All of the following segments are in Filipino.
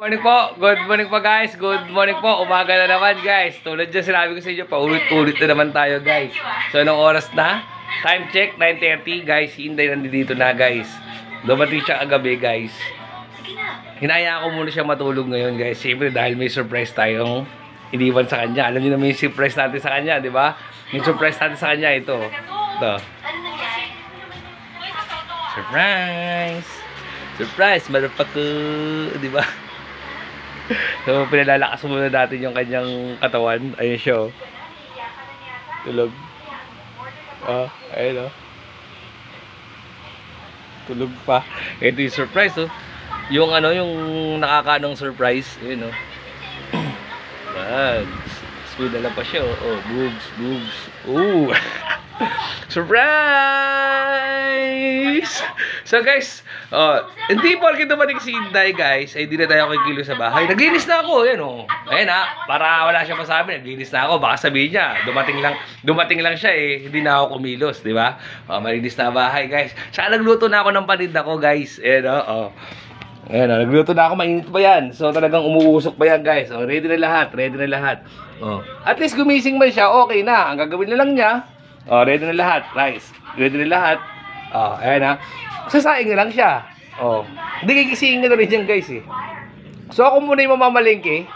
Morning po, good morning po guys, good morning po, umaga na naman guys. Tulad dyan sinabi ko sa inyo, paulit-ulit na naman tayo guys. So anong oras na? Time check, 9:30 guys, si Inday nandito na guys. Dumating siya kagabi guys. Hinaya ko muna siya matulog ngayon guys. Siyempre dahil may surprise tayong iniwan sa kanya. Alam niyo naman yung surprise natin sa kanya, di ba? Yung surprise natin sa kanya, ito. Ito. Surprise! Surprise, motherfucker! Di ba? So, pinalalakas muna natin yung kanyang katawan. Ayun siya, oh. Tulog. Oh, ayun, oh. Tulog pa. Ito yung surprise, oh. Yung ano, yung nakakanong surprise. Ayun, oh. Man. Sweet na lang pa siya, oh. Oh, boobs, boobs. Ooh. Surprise! So guys, hindi porke dumating si Inday guys, ay hindi na tayo kikilo sa bahay. Naglinis na ako, yan oh. Ayun ha, para wala siya masabi, naglinis na ako. Baka sabihin niya, dumating lang siya eh, hindi na ako kumilos, di ba? Malinis na bahay guys. Saka nagluto na ako ng paninda ko guys. Ayun oh. Ayan o, nagluto na ako, mainit pa yan. So talagang umuusok pa yan guys. O, ready na lahat, ready na lahat. O, at least gumising man siya, okay na. Ang gagawin na lang niya, o, ready na lahat, rice. Ready na lahat. O, ayan ha. Sasaing na lang siya. O, hindi kigisingin na rin yan guys eh. So ako muna yung mamamalengke.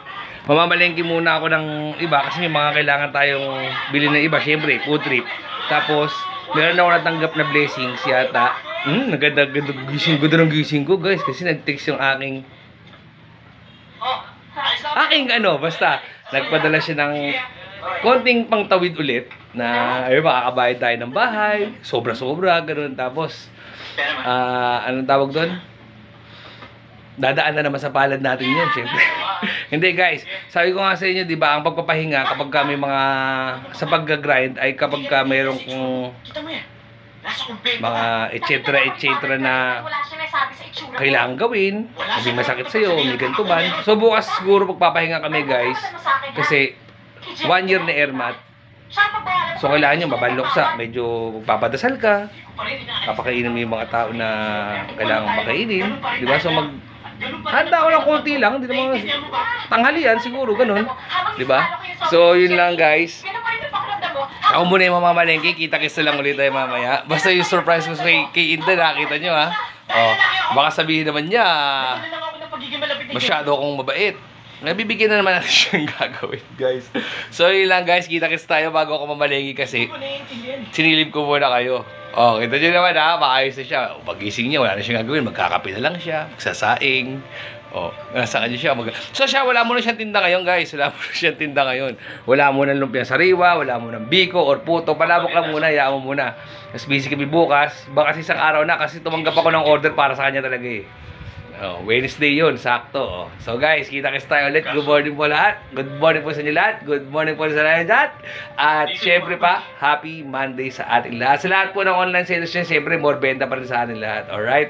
Mamamalengke muna ako ng iba kasi may mga kailangan tayong bilhin na iba. Siyempre, food trip. Tapos, meron ako natanggap na blessings yata. Naganda gising ko guys kasi nag-text yung aking ano, basta nagpadala siya ng konting pangtawid ulit na ay makakabayad tayo ng bahay, sobra-sobra ganoon. Tapos anong tawag doon? Dadaan na naman sa palad natin yun, syempre. Hindi guys, sabi ko nga sa inyo, di ba, ang pagpapahinga kapag ka may mga sa pag-grind ay kapag ka mayroong mga etc. na kailangan gawin, hindi masakit sa'yo, may ganito man. So bukas siguro pagpapahinga kami guys, kasi 1 year na airmat. So kailangan nyo mabaloksa, medyo magpapadasal ka, papakainin mo yung mga tao na kailangan pakainin, di ba? So handa ko lang konti lang, hindi naman tanghalian siguro, ganun, di ba? So yun lang guys. Ako muna yung mamamalengke, kita-kits lang ulit tayo mamaya. Basta yung surprise ko kay Inday, nakita nyo ha. Oh, baka sabihin naman niya, masyado akong mabait. Nabibigyan na naman natin siyang gagawin guys. So yun lang guys, kita-kits tayo bago ako mamalengke kasi sinilip ko muna kayo. Oh, kita nyo naman ha, maayos na siya. Pagising niya, wala na siyang gagawin, magkakape na lang siya, magsasaing. Oh, nasa kanya siya. So siya, wala mo na siyang tinda ngayon guys. Wala mo na siyang tinda ngayon. Wala mo na lumpia sariwa, wala mo na biko or puto. Palabok lang muna, hayaan mo muna. Mas busy kami bukas. Baka isang araw na kasi tumanggap ako ng order para sa kanya talaga eh. Oh, Wednesday yun, sakto. Oh. So guys, kita-kits tayo ulit. Good morning po lahat. Good morning po sa inyo lahat. Good morning po sa lahat. At syempre pa, happy Monday sa ating lahat. Sa lahat po ng online sales niya, syempre more benta pa rin sa ating lahat. Alright?